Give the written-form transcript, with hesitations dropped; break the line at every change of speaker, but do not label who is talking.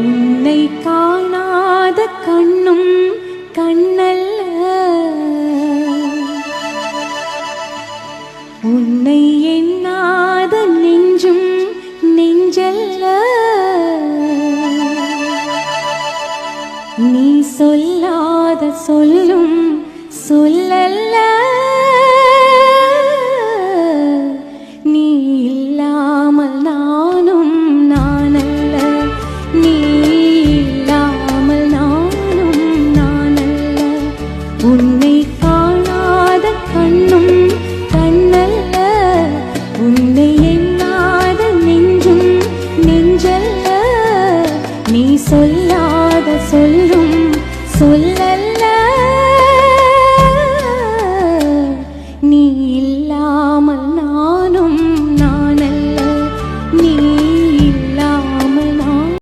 உன்னை காணாத கண்ணும் கண்ணல்ல, உன்னை எண்ணாத நெஞ்சும் நெஞ்சல்ல. நீ சொல்லாத சொல்லும் சொல்லல்ல.